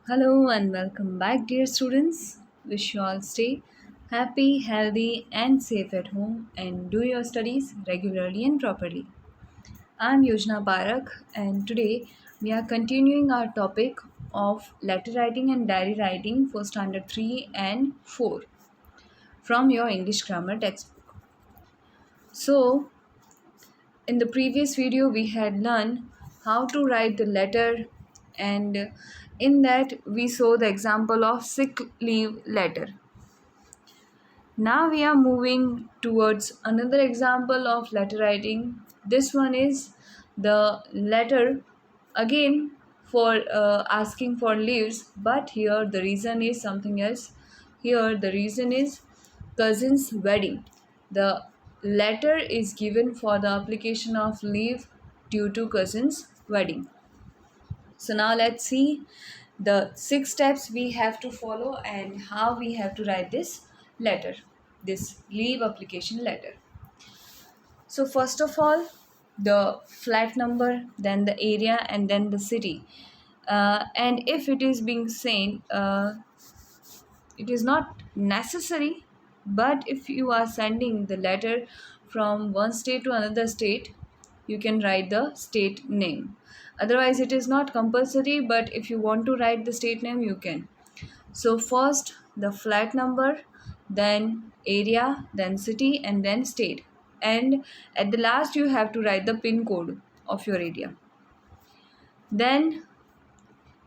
Hello and welcome back, dear students. Wish you all stay happy, healthy, and safe at home and do your studies regularly and properly. I'm Yojana Parak, and today we are continuing our topic of letter writing and diary writing for standard 3 and 4 from your English grammar textbook. So, in the previous video, we had learned how to write the letter, and in that, we saw the example of sick leave letter. Now we are moving towards another example of letter writing. This one is the letter again for asking for leaves, but here the reason is something else. Here the reason is cousin's wedding. The letter is given for the application of leave due to cousin's wedding. So now let's see the 6 steps we have to follow and how we have to write this letter, this leave application letter. So first of all, the flat number, then the area, and then the city. And if it is being sent, it is not necessary, but if you are sending the letter from one state to another state, you can write the state name. Otherwise it is not compulsory, but if you want to write the state name, you can. So first the flat number, then area, then city, and then state, and at the last you have to write the pin code of your area. Then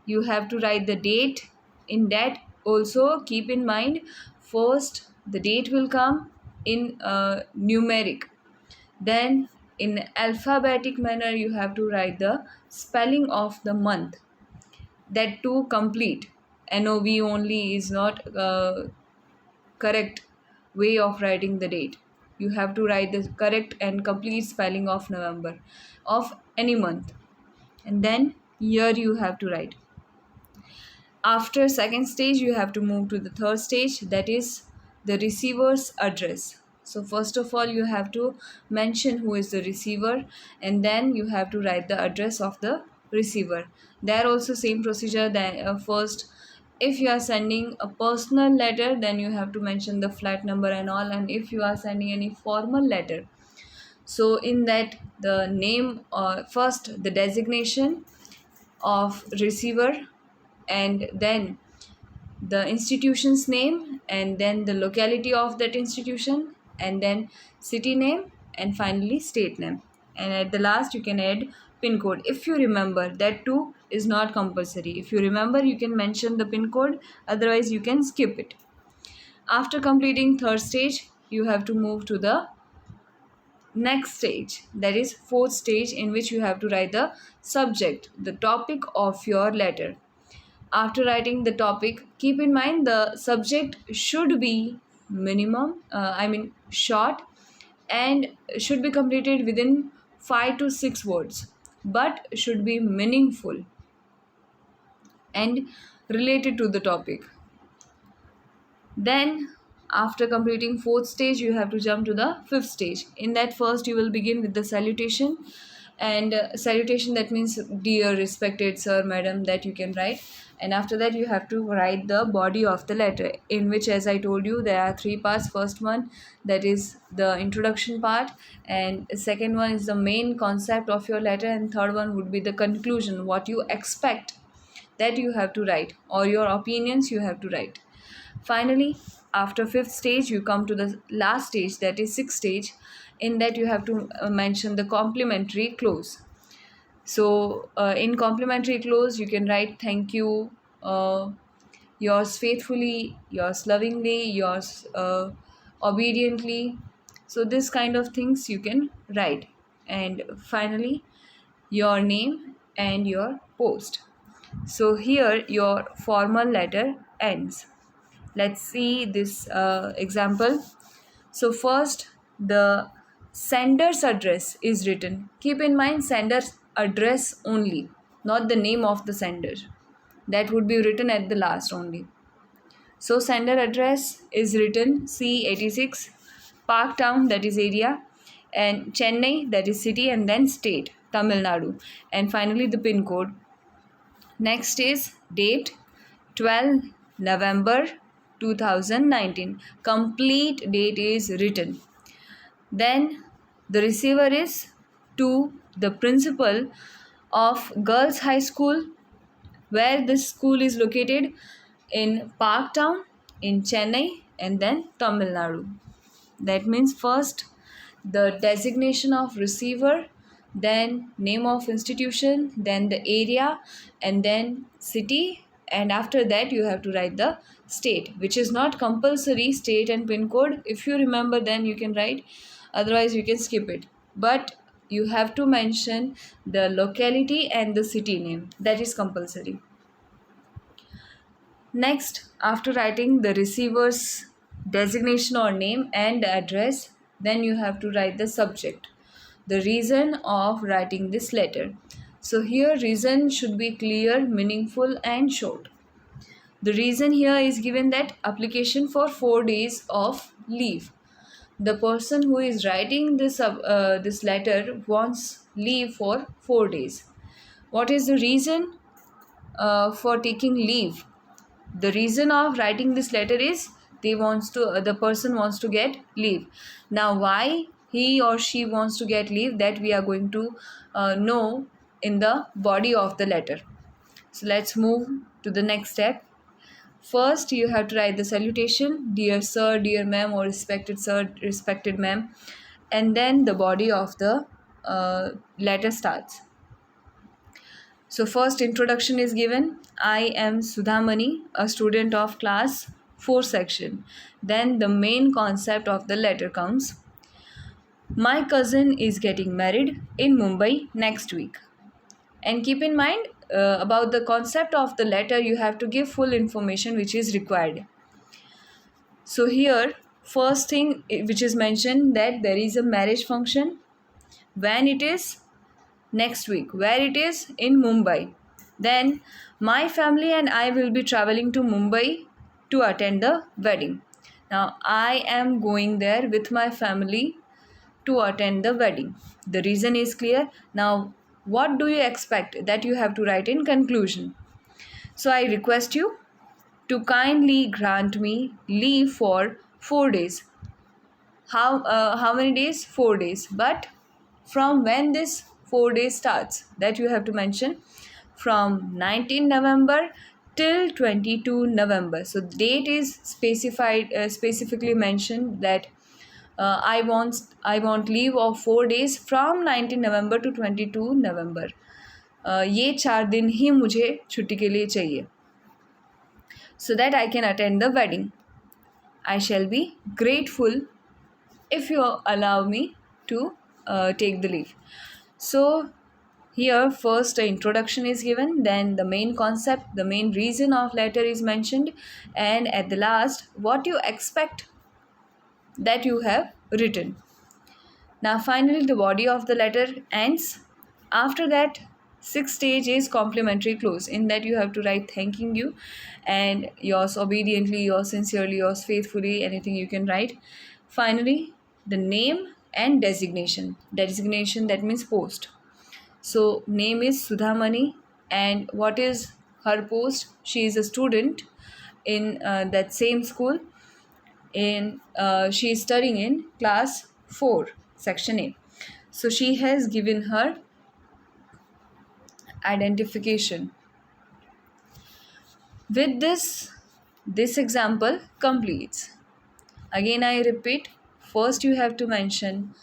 you have to write the date. In that also keep in mind, first the date will come in numeric, then in alphabetic manner you have to write the spelling of the month, that too complete. NOV only is not correct way of writing the date. You have to write the correct and complete spelling of November, of any month, and then year you have to write. After second stage, you have to move to the third stage, that is the receiver's address. So first of all, you have to mention who is the receiver, and then you have to write the address of the receiver. There also same procedure. That first, if you are sending a personal letter, then you have to mention the flat number and all. And if you are sending any formal letter, so in that the name, first the designation of receiver, and then the institution's name, and then the locality of that institution, and then city name, and finally state name, and at the last you can add pin code if you remember. That too is not compulsory. If you remember, you can mention the pin code, otherwise you can skip it. After completing third stage, you have to move to the next stage, that is fourth stage, in which you have to write the subject, the topic of your letter. After writing the topic, keep in mind the subject should be short, and should be completed within 5 to 6 words, but should be meaningful and related to the topic. Then after completing fourth stage, you have to jump to the fifth stage. In that, first you will begin with the salutation, and salutation, that means dear, respected sir, madam, that you can write. And after that you have to write the body of the letter, in which, as I told you, there are 3 parts. First one, that is the introduction part, and second one is the main concept of your letter, and third one would be the conclusion, what you expect that you have to write, or your opinions you have to write. Finally, after fifth stage, you come to the last stage, that is sixth stage. In that, you have to mention the complementary clause. So, in complementary clause, you can write thank you, yours faithfully, yours lovingly, yours obediently. So, this kind of things you can write. And finally, your name and your post. So, here your formal letter ends. Let's see this example. So first, the sender's address is written. Keep in mind, sender's address only, not the name of the sender. That would be written at the last only. So sender address is written C86, Parktown, that is area, and Chennai, that is city, and then state, Tamil Nadu, and finally the pin code. Next is date, 12 November 2019. Complete date is written. Then the receiver is to the principal of Girls High School, where this school is located in Parktown in Chennai and then Tamil Nadu. That means first the designation of receiver, then name of institution, then the area, and then city, and after that you have to write the state, which is not compulsory. State and pin code, if you remember then you can write, otherwise you can skip it, but you have to mention the locality and the city name, that is compulsory. Next, after writing the receiver's designation or name and address, then you have to write the subject, the reason of writing this letter. So here reason should be clear, meaningful and short. The reason here is given that application for 4 days of leave. The person who is writing this letter wants leave for 4 days. What is the reason for taking leave? The reason of writing this letter is the person wants to get leave. Now why he or she wants to get leave, that we are going to know in the body of the letter. So let's move to the next step. First you have to write the salutation, dear sir, dear ma'am, or respected sir, respected ma'am, and then the body of the letter starts. So first introduction is given. I am Sudhamani, a student of class 4 section. Then the main concept of the letter comes. My cousin is getting married in Mumbai next week. And keep in mind about the concept of the letter, you have to give full information which is required. So here first thing which is mentioned, that there is a marriage function. When it is? Next week. Where it is? In Mumbai. Then my family and I will be traveling to Mumbai to attend the wedding. Now I am going there with my family to attend the wedding. The reason is clear. Now what do you expect? That you have to write in conclusion. So I request you to kindly grant me leave for 4 days. How many days? 4 days. But from when this 4 days starts, that you have to mention. From 19 November till 22 November. So date is specifically mentioned, that I want leave of 4 days from 19 November to 22 November. ये 4 दिन ही मुझे छुट्टी के लिए चाहिए, so that I can attend the wedding. I shall be grateful if you allow me to take the leave. So here first the introduction is given, then the main concept, the main reason of letter is mentioned, and at the last what you expect that you have written. Now finally the body of the letter ends. After that, sixth stage is complementary clause. In that you have to write thanking you and yours obediently, yours sincerely, yours faithfully, anything you can write. Finally, the name and designation. Designation, that means post. So name is Sudhamani, and what is her post? She is a student in that same school. She is studying in class 4 section A. So she has given her identification. With this example completes. Again I repeat, first you have to mention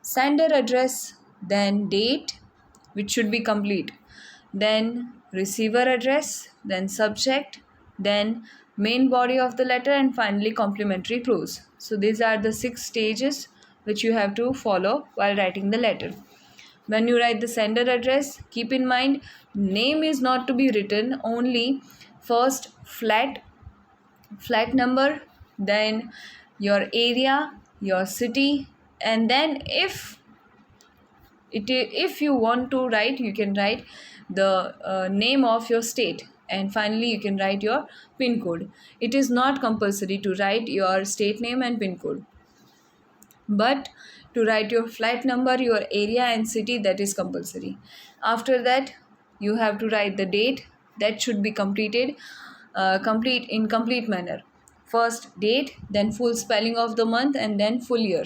sender address, then date, which should be complete, then receiver address, then subject, then main body of the letter, and finally complementary clause. So these are the 6 stages which you have to follow while writing the letter. When you write the sender address, keep in mind name is not to be written, only first flat number, then your area, your city, and then if you want to write, you can write the name of your state, and finally you can write your pin code. It is not compulsory to write your state name and pin code, but to write your flight number, your area and city, that is compulsory. After that you have to write the date, that should be completed. complete manner. First date, then full spelling of the month, and then full year.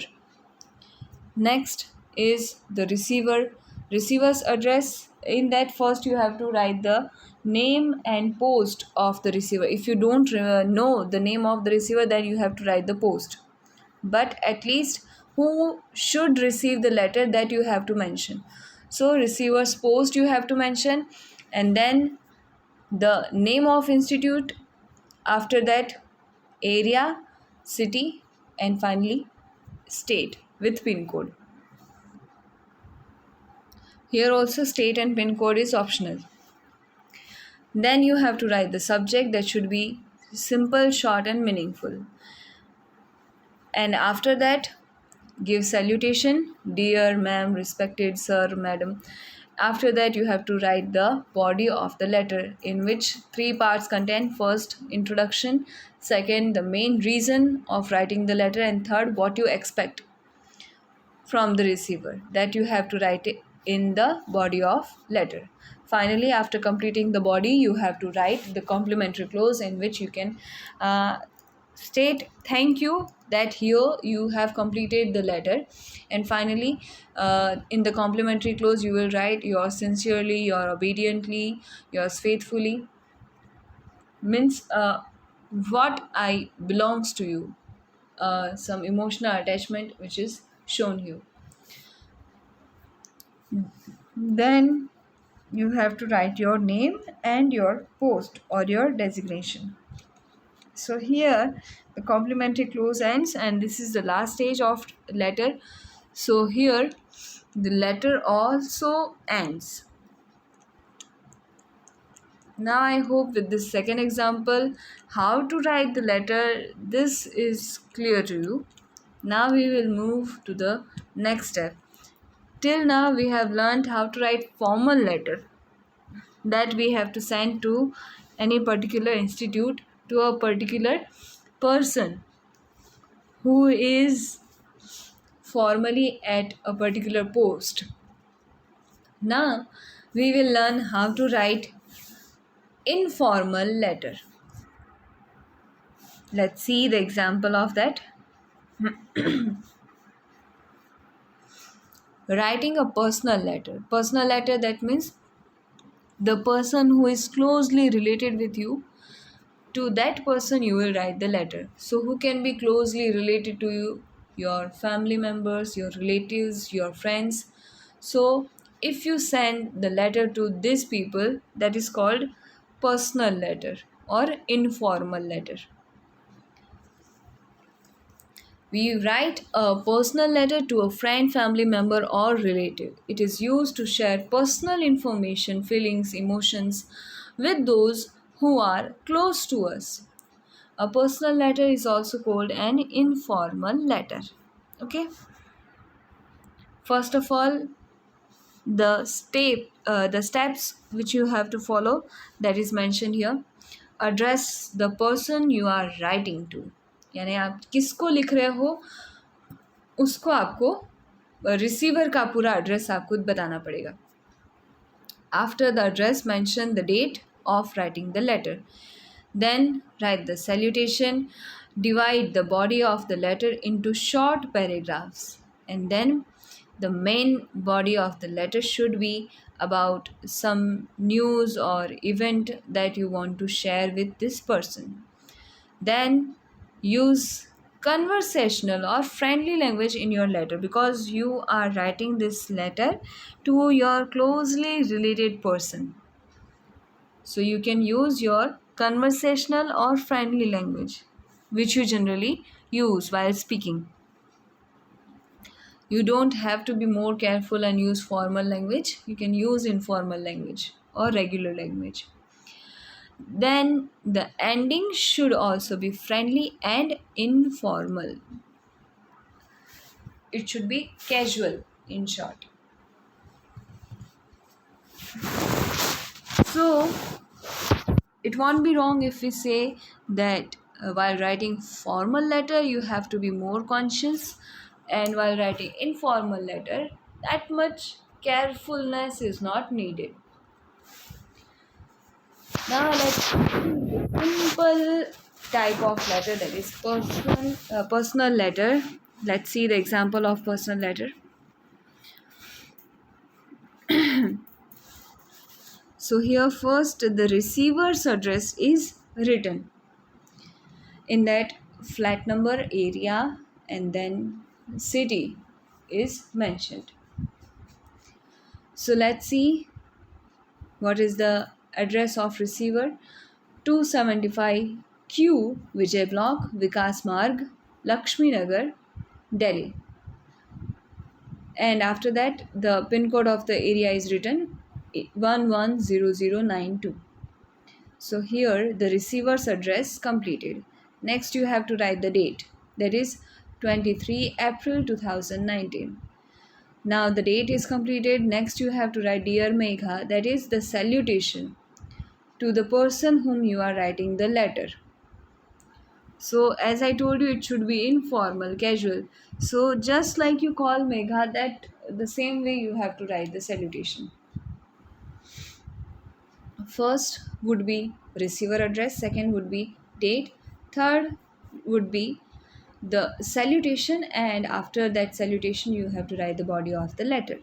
Next is the receiver's address. In that, first you have to write the name and post of the receiver. If you don't know the name of the receiver, then you have to write the post, but at least who should receive the letter, that you have to mention. So receiver's post you have to mention, and then the name of institute, after that area, city, and finally state with pin code. Here also state and pin code is optional. Then you have to write the subject, that should be simple, short, and meaningful. And after that, give salutation, dear ma'am, respected sir, madam. After that, you have to write the body of the letter, in which three parts contain: first, introduction; second, the main reason of writing the letter; and third, what you expect from the receiver, that you have to write it in the body of letter. Finally, after completing the body, you have to write the complementary clause, in which you can state thank you, that here you have completed the letter. And finally, in the complementary clause, you will write yours sincerely, yours obediently, yours faithfully. Means what I belongs to you, some emotional attachment which is shown here. Then you have to write your name and your post or your designation. So here the complementary clause ends, and this is the last stage of letter. So here the letter also ends. Now I hope with this second example, how to write the letter, this is clear to you. Now we will move to the next step. Till now we have learned how to write formal letter, that we have to send to any particular institute, to a particular person who is formally at a particular post. Now we will learn how to write informal letter. Let's see the example of that. Writing a personal letter. Personal letter, that means the person who is closely related with you, to that person you will write the letter. So who can be closely related to you? Your family members, your relatives, your friends. So if you send the letter to these people, that is called personal letter or informal letter. We write a personal letter to a friend, family member, or relative. It is used to share personal information, feelings, emotions with those who are close to us. A personal letter is also called an informal letter. Okay. First of all, the steps which you have to follow, that is mentioned here. Address the person you are writing to. यानी आप किसको लिख रहे हो, उसको आपको receiver का पूरा एड्रेस आपको बताना पड़ेगा. After the address, mention the date of writing the letter. Then write the salutation. Divide the body of the letter into short paragraphs. And then the main body of the letter should be about some news or event that you want to share with this person. Then use conversational or friendly language in your letter, because you are writing this letter to your closely related person. So you can use your conversational or friendly language, which you generally use while speaking. You don't have to be more careful and use formal language. You can use informal language or regular language. Then the ending should also be friendly and informal. It should be casual, in short. So it won't be wrong if we say that while writing formal letter you have to be more conscious, and while writing informal letter that much carefulness is not needed. Now let's see the simple type of letter, that is personal letter. Let's see the example of personal letter. So here first the receiver's address is written in that flat number, area, and then city is mentioned. So let's see what is the address of receiver. 275 Q Vijay Block, Vikas Marg, Lakshmi Nagar, Delhi. And after that the pin code of the area is written 110092. So here the receiver's address completed. Next you have to write the date, that is 23 April 2019. Now the date is completed. Next you have to write Dear Megha, that is the salutation to the person whom you are writing the letter. So as I told you, it should be informal, casual. So just like you call Megha, that the same way you have to write the salutation. First would be receiver address, second would be date, third would be the salutation, and after that salutation you have to write the body of the letter.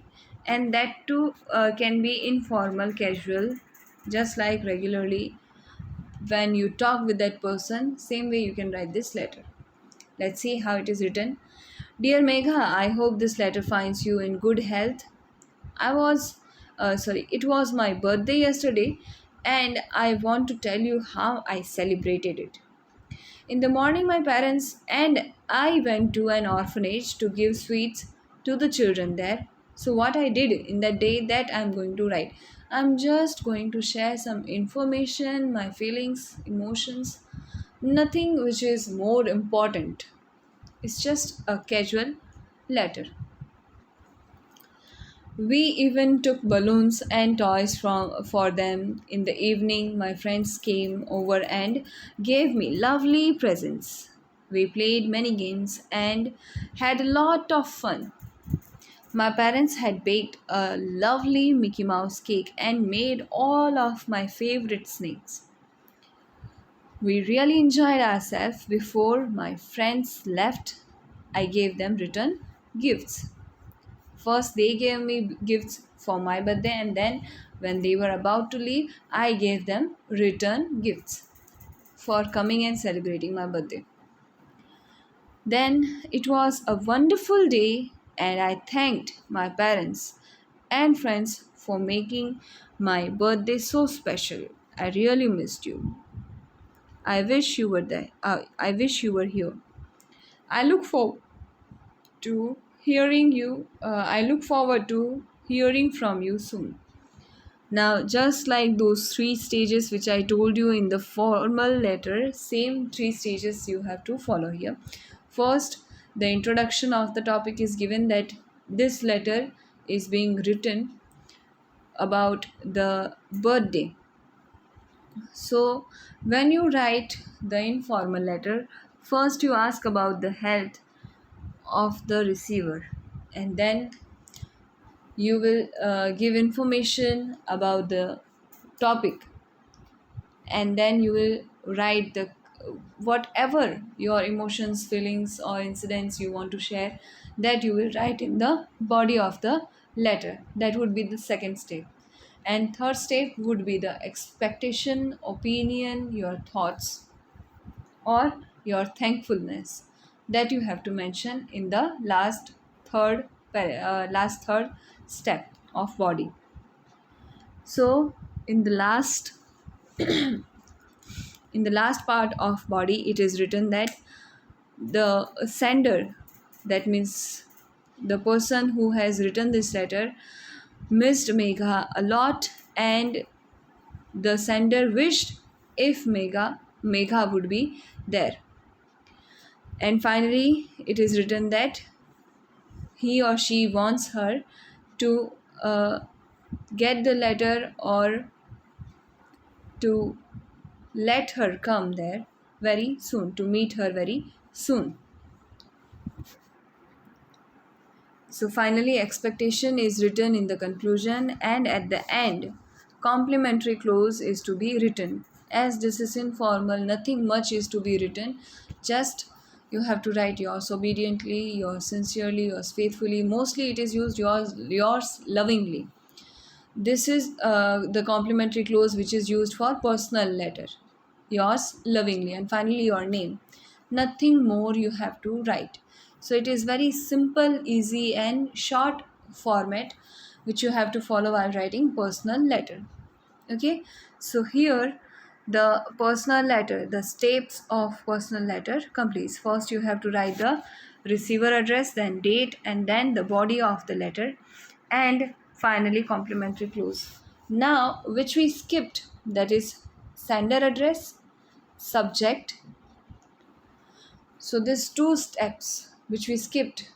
And that too can be informal, casual, just like regularly when you talk with that person, same way you can write this letter. Let's see how it is written. Dear Megha, I hope this letter finds you in good health. It was my birthday yesterday, and I want to tell you how I celebrated it. In the morning, my parents and I went to an orphanage to give sweets to the children there. So, what I did in that day, that I'm going to write. I'm just going to share some information, my feelings, emotions, nothing which is more important. It's just a casual letter. We even took balloons and toys for them. In the evening, my friends came over and gave me lovely presents. We played many games and had a lot of fun. My parents had baked a lovely Mickey Mouse cake and made all of my favorite snakes. We really enjoyed ourselves. Before my friends left, I gave them return gifts. First, they gave me gifts for my birthday, and then, when they were about to leave, I gave them return gifts for coming and celebrating my birthday. Then, it was a wonderful day, and I thanked my parents and friends for making my birthday so special. I really missed you. I wish you were there. I wish you were here. I look forward to I look forward to hearing from you soon. Now, just like those three stages which I told you in the formal letter, same three stages you have to follow here. First, the introduction of the topic is given, that this letter is being written about the birthday. So when you write the informal letter, first you ask about the health of the receiver, and then you will give information about the topic, and then you will write the whatever your emotions, feelings, or incidents you want to share, that you will write in the body of the letter. That would be the second step. And third step would be the expectation, opinion, your thoughts, or your thankfulness, that you have to mention in the last third step of body. So in the last part of body, it is written that the sender, that means the person who has written this letter, missed Megha a lot, and the sender wished if Megha would be there. And finally, it is written that he or she wants her to get the letter, or to let her come there very soon, to meet her very soon. So finally, expectation is written in the conclusion, and at the end, complementary clause is to be written. As this is informal, nothing much is to be written. Just you have to write yours obediently, yours sincerely, yours faithfully. Mostly it is used yours lovingly. This is the complementary clause which is used for personal letter. Yours lovingly, and finally your name. Nothing more you have to write. So it is very simple, easy, and short format which you have to follow while writing personal letter. Okay, so here the personal letter, the steps of personal letter completes. First you have to write the receiver address, then date, and then the body of the letter, and finally complementary clause. Now which we skipped, that is sender address, subject. So these two steps which we skipped,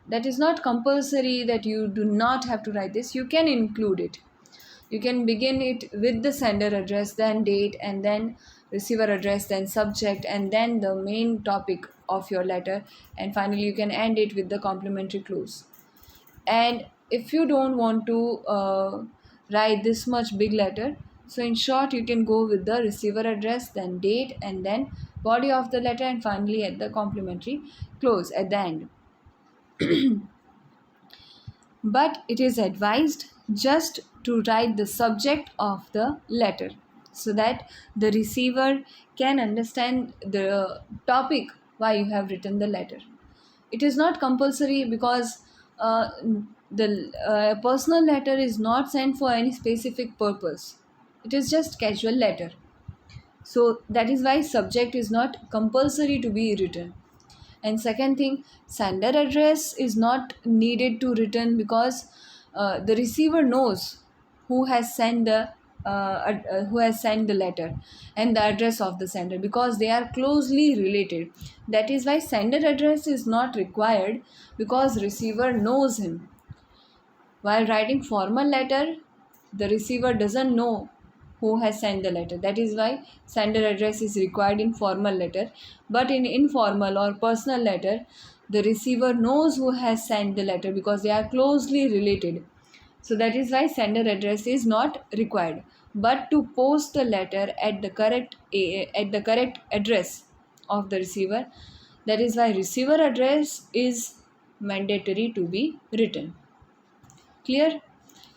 that is not compulsory that you do not have to write this, you can include it. You can begin it with the sender address, then date, and then receiver address, then subject, and then the main topic of your letter, and finally you can end it with the complementary clause. And if you don't want to write this much big letter, so in short you can go with the receiver address, then date, and then body of the letter, and finally at the complementary clause at the end. But it is advised just to write the subject of the letter so that the receiver can understand the topic why you have written the letter. It is not compulsory because the personal letter is not sent for any specific purpose. It is just casual letter. So that is why subject is not compulsory to be written. And second thing, sender address is not needed to return because the receiver knows who has sent the letter and the address of the sender, because they are closely related. That is why sender address is not required, because receiver knows him. While writing formal letter, the receiver doesn't know who has sent the letter. That is why sender address is required in formal letter. But in informal or personal letter, the receiver knows who has sent the letter because they are closely related. So that is why sender address is not required. But to post the letter at the correct address of the receiver, that is why receiver address is mandatory to be written. Clear?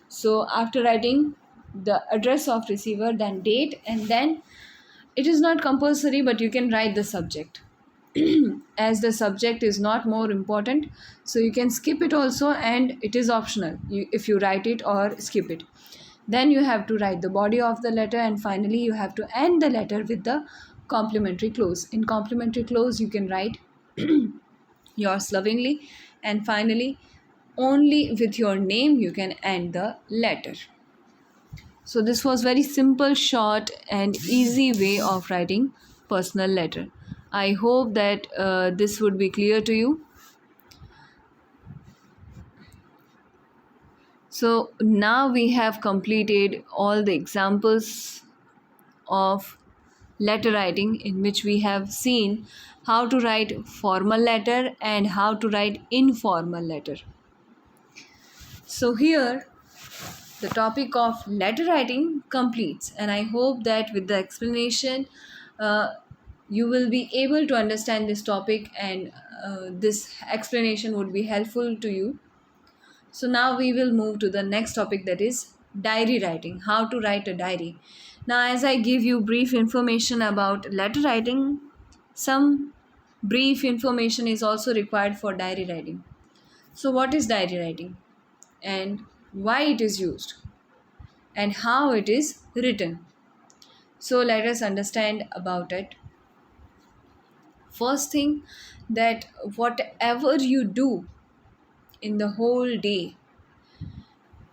So after writing the address of receiver, then date, and then it is not compulsory, but you can write the subject. As the subject is not more important, so you can skip it also, and it is optional if you write it or skip it. Then you have to write the body of the letter, and finally you have to end the letter with the complementary clause. In complementary clause you can write yours lovingly, and finally only with your name you can end the letter. So this was very simple, short, and easy way of writing personal letter. I hope that this would be clear to you. So now we have completed all the examples of letter writing, in which we have seen how to write formal letter and how to write informal letter. So here the topic of letter writing completes, and I hope that with the explanation uh, you will be able to understand this topic, and this explanation would be helpful to you. So now we will move to the next topic, that is diary writing, how to write a diary. Now as I give you brief information about letter writing, some brief information is also required for diary writing. So what is diary writing and why it is used and how it is written? So let us understand about it. First thing, that whatever you do in the whole day,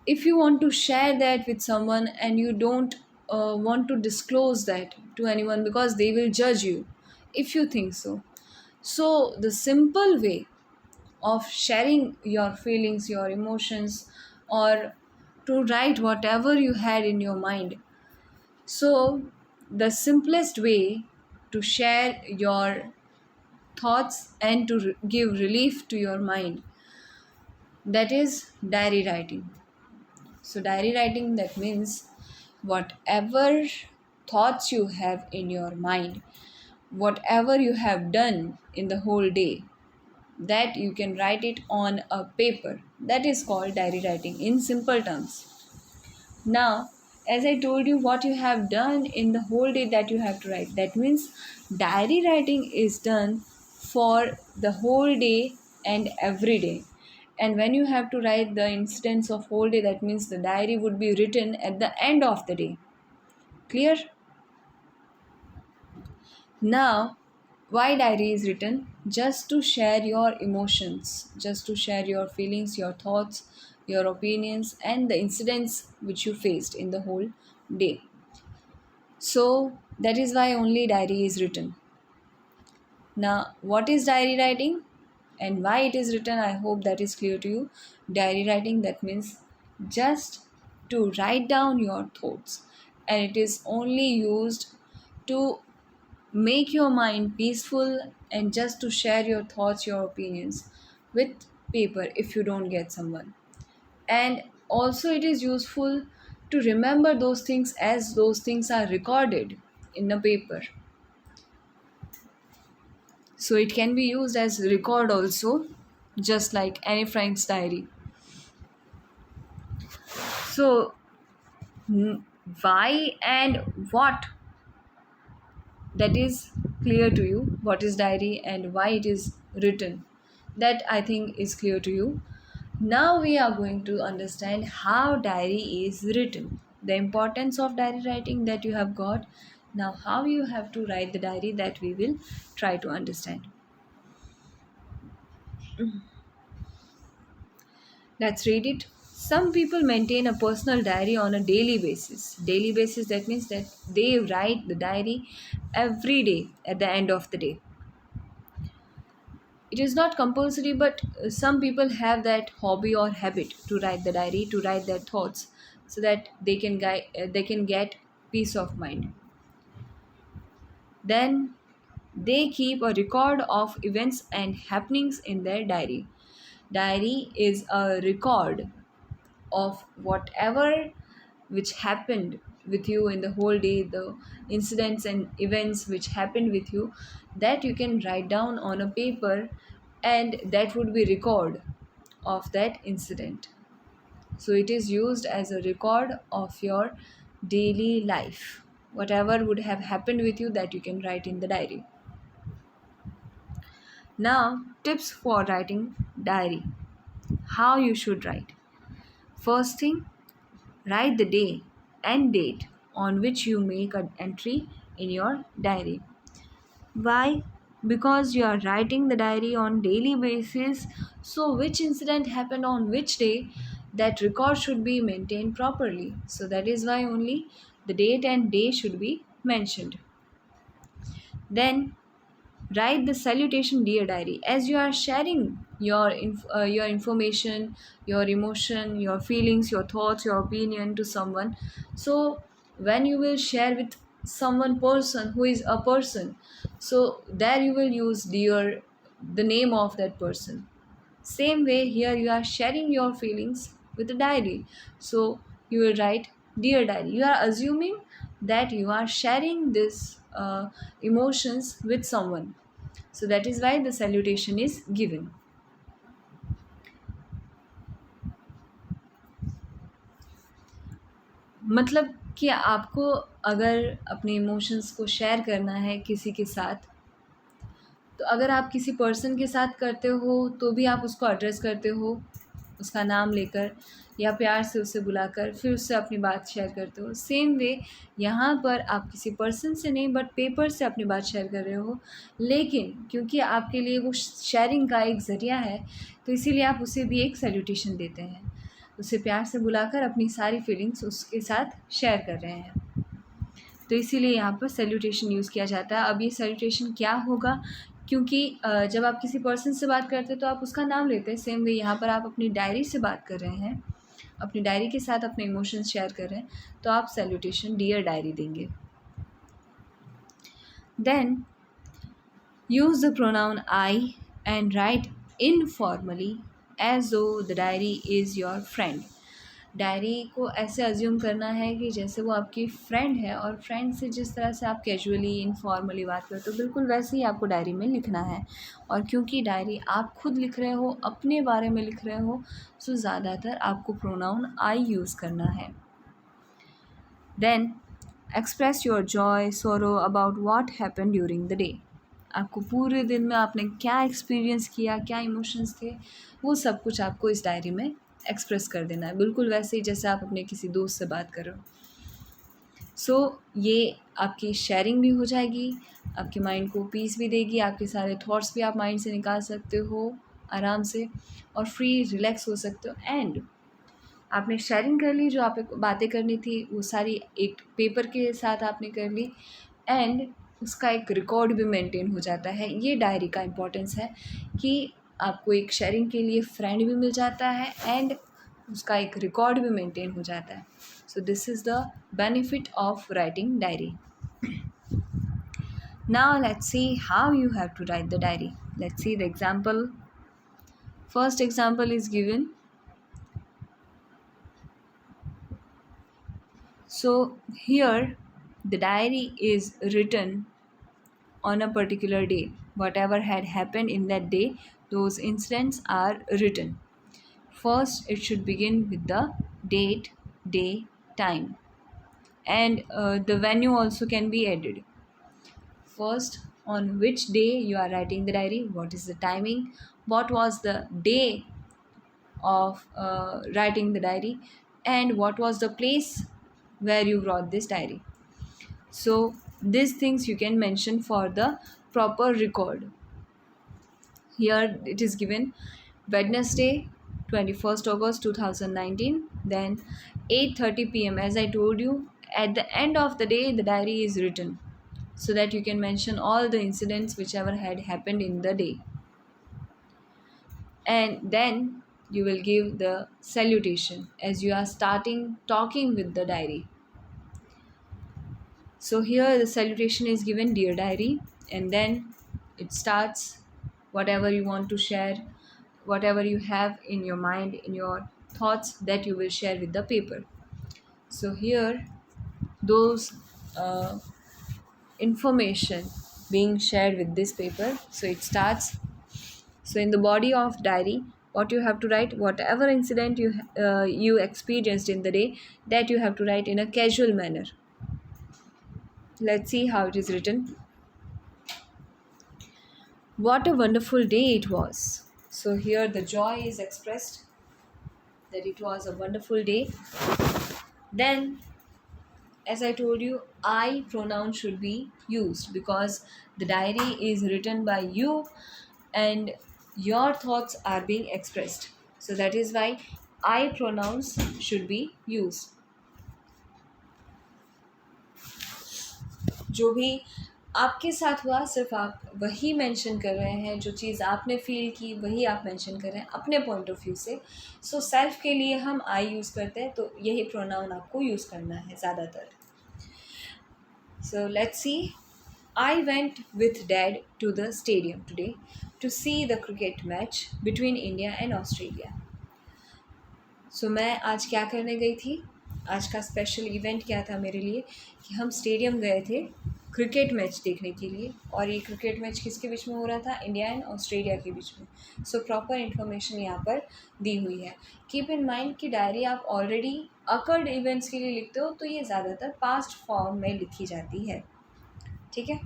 if you want to share that with someone and you don't want to disclose that to anyone because they will judge you if you think so. So the simple way of sharing your feelings, your emotions, or to write whatever you had in your mind. So the simplest way to share your thoughts and to give relief to your mind, that is diary writing. So diary writing, that means whatever thoughts you have in your mind, whatever you have done in the whole day, that you can write it on a paper. That is called diary writing in simple terms. Now, as I told you what you have done in the whole day that you have to write, that means diary writing is done for the whole day and every day. And when you have to write the incidents of whole day, that means the diary would be written at the end of the day. Clear? Now, why diary is written? Just to share your emotions, just to share your feelings, your thoughts, your opinions, and the incidents which you faced in the whole day. So, that is why only diary is written. Now, what is diary writing and why it is written? I hope that is clear to you. Diary writing, that means just to write down your thoughts, and it is only used to make your mind peaceful and just to share your thoughts, your opinions with paper if you don't get someone. And also, it is useful to remember those things as those things are recorded in a paper. So, it can be used as record also, just like Anne Frank's diary. So, why and what, that is clear to you, what is diary and why it is written, that I think is clear to you. Now we are going to understand how diary is written, the importance of diary writing that you have got. Now how you have to write the diary, that we will try to understand. Let's read it. Some people maintain a personal diary on a daily basis. Daily basis, that means that they write the diary every day at the end of the day. It is not compulsory, but some people have that hobby or habit to write the diary, to write their thoughts, so that they can get peace of mind. Then they keep a record of events and happenings in their diary. Diary is a record of whatever which happened with you in the whole day, the incidents and events which happened with you, that you can write down on a paper, and that would be record of that incident. So it is used as a record of your daily life, whatever would have happened with you, that you can write in the diary. Now, tips for writing diary. How you should write. First thing, write the day and date on which you make an entry in your diary. Why? Because you are writing the diary on daily basis, so which incident happened on which day, that record should be maintained properly. So that is why only the date and day should be mentioned. Then write the salutation dear diary, as you are sharing your information, your emotion, your feelings, your thoughts, your opinion to someone. So when you will share with someone person who is a person, so there you will use dear, the name of that person. Same way here you are sharing your feelings with a diary, so you will write dear diary. You are assuming that you are sharing this emotions with someone, so that is why the salutation is given. मतलब कि आपको अगर अपने emotions को share करना है किसी के साथ, तो अगर आप किसी पर्सन के साथ करते हो तो भी आप उसको एड्रेस करते हो उसका नाम लेकर, या प्यार से उसे बुलाकर फिर उससे अपनी बात शेयर करते हो। सेम वे यहाँ पर आप किसी पर्सन से नहीं बट पेपर से अपनी बात शेयर कर रहे हो, लेकिन क्योंकि आपके लिए वो शेयरिंग का एक ज़रिया है, तो इसीलिए आप उसे भी एक सैल्यूटेशन देते हैं, उसे प्यार से बुलाकर अपनी सारी फीलिंग्स उसके साथ शेयर कर रहे हैं। तो इसीलिए यहाँ पर सैल्यूटेशन यूज़ किया जाता है। अब ये सैल्यूटेशन क्या होगा, क्योंकि जब आप किसी पर्सन से बात करते हैं तो आप उसका नाम लेते हैं, सेम वे यहाँ पर आप अपनी डायरी से बात कर रहे हैं, अपनी डायरी के साथ अपने इमोशंस शेयर कर रहे हैं, तो आप सैल्यूटेशन डियर डायरी देंगे। Then use the pronoun I and write informally as though the diary is your friend. Diary को ऐसे अज्यूम करना है कि जैसे वो आपकी फ्रेंड है, और फ्रेंड से जिस तरह से आप कैजुअली इनफॉर्मली बात करते हो, बिल्कुल वैसे ही आपको डायरी में लिखना है। और क्योंकि डायरी आप खुद लिख रहे हो, अपने बारे में लिख रहे हो, सो ज़्यादातर आपको प्रोनाउन आई यूज़ करना है। देन एक्सप्रेस योर जॉय सोरो about what happen during the day. आपको पूरे दिन में आपने क्या एक्सपीरियंस किया, क्या इमोशंस थे, वो सब कुछ आपको इस डायरी में एक्सप्रेस कर देना है, बिल्कुल वैसे ही जैसे आप अपने किसी दोस्त से बात कर रहे हो। सो ये आपकी शेयरिंग भी हो जाएगी, आपके माइंड को पीस भी देगी, आपके सारे थॉट्स भी आप माइंड से निकाल सकते हो आराम से, और फ्री रिलैक्स हो सकते हो। एंड आपने शेयरिंग कर ली, जो आप बातें करनी थी वो सारी एक पेपर के साथ आपने कर ली, एंड उसका एक रिकॉर्ड भी मेंटेन हो जाता है। ये डायरी का इम्पोर्टेंस है कि आपको एक शेयरिंग के लिए फ्रेंड भी मिल जाता है, एंड उसका एक रिकॉर्ड भी मेंटेन हो जाता है। So this is the benefit of writing diary. Now let's see how you have to write the diary. Let's see the example. First example is given. So here the diary is written on a particular day. Whatever had happened in that day, those incidents are written. First, it should begin with the date, day, time, and the venue also can be added. First, on which day you are writing the diary, what is the timing, what was the day of writing the diary, and what was the place where you wrote this diary. So these things you can mention for the proper record. Here it is given Wednesday 21st August 2019, then 8:30 p.m. As I told you, at the end of the day the diary is written, so that you can mention all the incidents whichever had happened in the day. And then you will give the salutation as you are starting talking with the diary. So here the salutation is given, dear diary, and then it starts whatever you want to share, whatever you have in your mind, in your thoughts, that you will share with the paper. So here those information being shared with this paper. So it starts. So in the body of diary, what you have to write, whatever incident you experienced in the day, that you have to write in a casual manner. Let's see how it is written. What a wonderful day it was. So here the joy is expressed that it was a wonderful day. Then, as I told you, I pronoun should be used because the diary is written by you and your thoughts are being expressed. So that is why I pronouns should be used. जो भी आपके साथ हुआ सिर्फ आप वही mention कर रहे हैं, जो चीज़ आपने फील की वही आप मेंशन कर रहे हैं अपने पॉइंट ऑफ व्यू से. सो सेल्फ के लिए हम आई यूज़ करते हैं, तो यही प्रोनाउन आपको यूज़ करना है ज़्यादातर. So let's see. I went with Dad to the stadium today to see the cricket match between India and Australia. So मैं आज क्या करने गई थी, आज का स्पेशल इवेंट क्या था मेरे लिए कि हम स्टेडियम गए थे क्रिकेट मैच देखने के लिए. और ये क्रिकेट मैच किसके बीच में हो रहा था, इंडिया एंड ऑस्ट्रेलिया के बीच में. सो प्रॉपर इन्फॉर्मेशन यहाँ पर दी हुई है. कीप इन माइंड कि डायरी आप ऑलरेडी अकर्ड इवेंट्स के लिए लिखते हो, तो ये ज़्यादातर पास्ट फॉर्म में लिखी जाती है. ठीक है,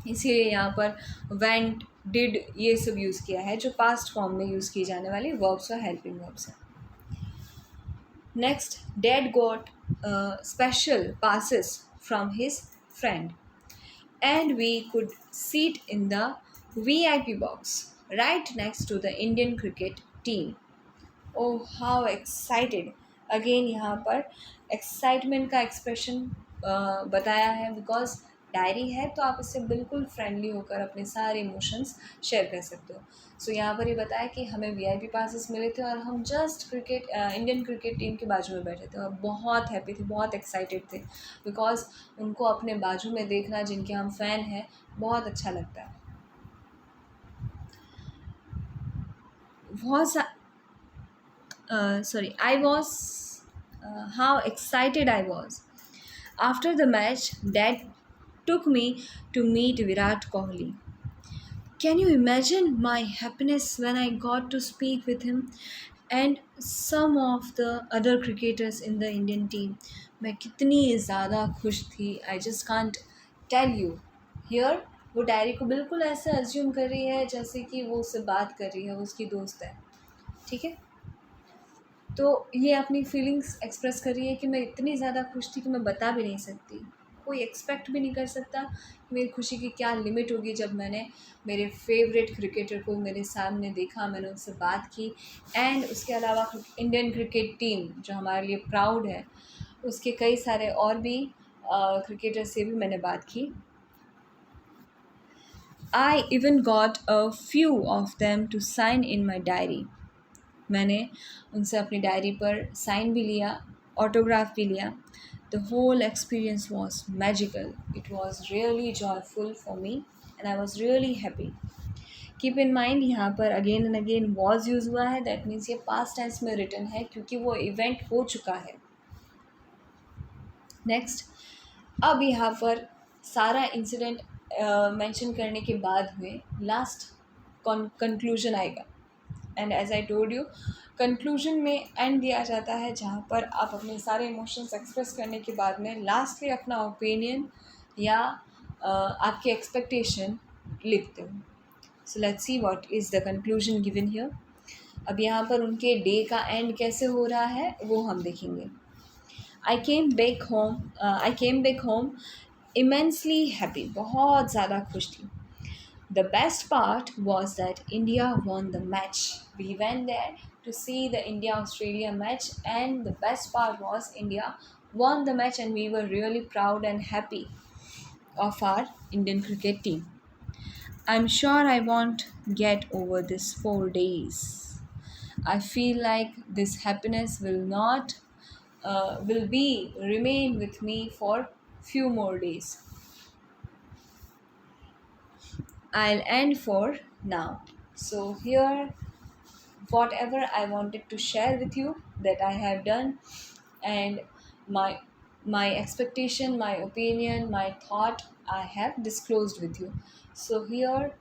इसीलिए यहाँ पर वेंट, डिड ये सब यूज़ किया है, जो पास्ट फॉर्म में यूज़ किए जाने वाले वर्ब्स और हेल्पिंग वर्ब्स हैं. Next, dad got special passes from his friend and we could sit in the VIP box right next to the Indian cricket team. Oh how excited. Again यहाँ पर excitement का expression बताया है, because diary है तो आप इससे बिल्कुल फ्रेंडली होकर अपने सारे इमोशंस शेयर कर सकते हो. सो यहाँ पर ये बताया कि हमें VIP पासेस मिले थे और हम जस्ट इंडियन क्रिकेट टीम के बाजू में बैठे थे और बहुत हैप्पी थे, बहुत एक्साइटेड थे, बिकॉज उनको अपने बाजू में देखना जिनके हम फ़ैन हैं बहुत अच्छा लगता है. बहुत I was how excited I was. After the match, Dad took me to meet Virat Kohli. Can you imagine my happiness when I got to speak with him and some of the other cricketers in the Indian team? मैं कितनी ज़्यादा खुश थी, I just can't tell you. Here वो diary को बिल्कुल ऐसे assume कर रही है जैसे कि वो उससे बात कर रही है, वो उसकी दोस्त है. ठीक है. तो ये अपनी फीलिंग्स एक्सप्रेस कर रही है कि मैं इतनी ज़्यादा खुश थी कि मैं बता भी नहीं सकती. कोई एक्सपेक्ट भी नहीं कर सकता कि मेरी खुशी की क्या लिमिट होगी जब मैंने मेरे फेवरेट क्रिकेटर को मेरे सामने देखा, मैंने उनसे बात की. एंड उसके अलावा इंडियन क्रिकेट टीम जो हमारे लिए प्राउड है, उसके कई सारे और भी क्रिकेटर से भी मैंने बात की. I even got a few of them to sign in my diary. मैंने उनसे अपनी डायरी पर साइन भी लिया, ऑटोग्राफ भी लिया. The whole experience was magical. It was really joyful for me and I was really happy. Keep in mind यहाँ पर again and again was use हुआ है. दैट मीन्स ये पास्ट टेंस में रिटन है क्योंकि वो इवेंट हो चुका है. नेक्स्ट, अब यहाँ पर सारा इंसिडेंट मेंशन करने के बाद में लास्ट कंक्लूजन आएगा. And as I told you, conclusion में एंड दिया जाता है जहाँ पर आप अपने सारे इमोशंस एक्सप्रेस करने के बाद में लास्टली अपना ओपिनियन या आपके एक्सपेक्टेशन लिखते हो. So let's see what is the conclusion given here. अब यहाँ पर उनके डे का एंड कैसे हो रहा है वो हम देखेंगे. I came back home immensely happy. बहुत ज़्यादा खुश थी. The best part was that India won the match. We went there to see the India-Australia match, and the best part was India won the match, and we were really proud and happy of our Indian cricket team. I'm sure I won't get over this 4 days. I feel like this happiness will be remain with me for few more days. I'll end for now. So here, whatever I wanted to share with you that I have done, and my expectation, my opinion, my thought, I have disclosed with you. So here,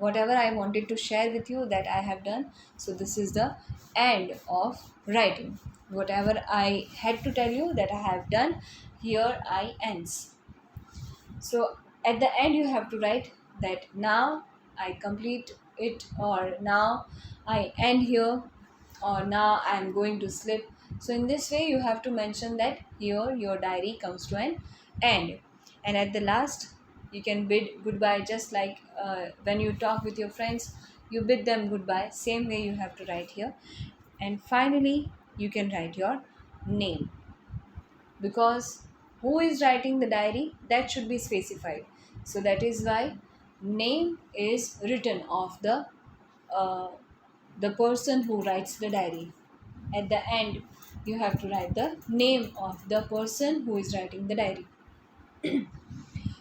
whatever I wanted to share with you that I have done. So this is the end of writing. Whatever I had to tell you that I have done, here I ends. So at the end you have to write that now I complete it, or now I end here, or now I am going to sleep. So in this way you have to mention that here your diary comes to an end. And at the last you can bid goodbye, just like when you talk with your friends, you bid them goodbye. Same way you have to write here. And finally you can write your name, because who is writing the diary, that should be specified. So that is why name is written of uh, the person who writes the diary. At the end you have to write the name of the person who is writing the diary.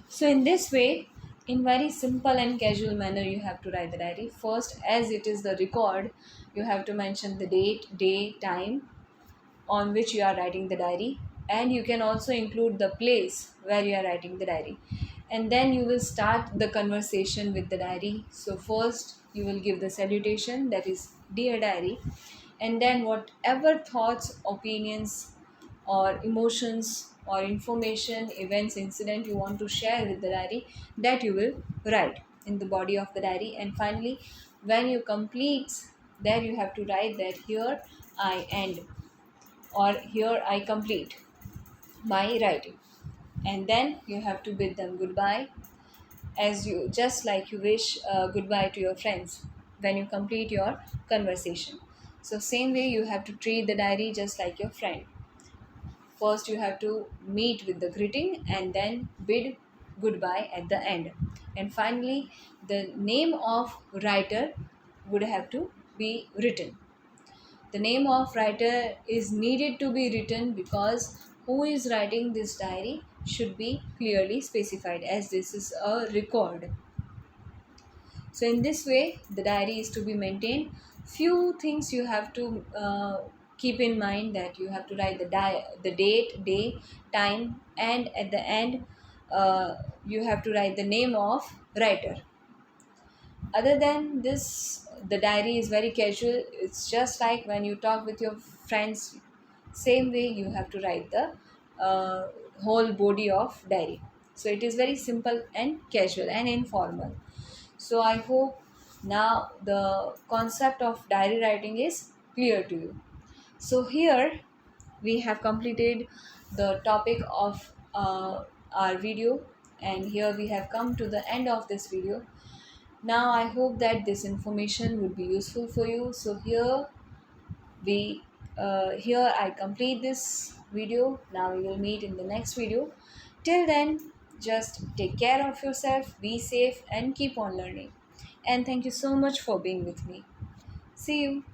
So in this way, in very simple and casual manner, you have to write the diary. First, as it is the record, you have to mention the date, day, time on which you are writing the diary, and you can also include the place where you are writing the diary. And then you will start the conversation with the diary. So first you will give the salutation, that is dear diary, and then whatever thoughts, opinions, or emotions, or information, events, incident you want to share with the diary, that you will write in the body of the diary. And finally, when you complete, there you have to write that here I end, or here I complete my writing. And then you have to bid them goodbye, as you just like you wish goodbye to your friends when you complete your conversation. So same way you have to treat the diary just like your friend. First you have to meet with the greeting and then bid goodbye at the end. And finally the name of writer would have to be written. The name of writer is needed to be written because who is writing this diary should be clearly specified, as this is a record. So in this way the diary is to be maintained. Few things you have to keep in mind that you have to write the date, day, time, and at the end, uh, you have to write the name of writer. Other than this, the diary is very casual. It's just like when you talk with your friends, same way you have to write the uh, whole body of diary. So it is very simple and casual and informal. So I hope now the concept of diary writing is clear to you. So here we have completed the topic of our video, and here we have come to the end of this video. Now I hope that this information would be useful for you. So we here I complete this video. Now we will meet in the next video. Till then, just take care of yourself, be safe, and keep on learning. And thank you so much for being with me. See you.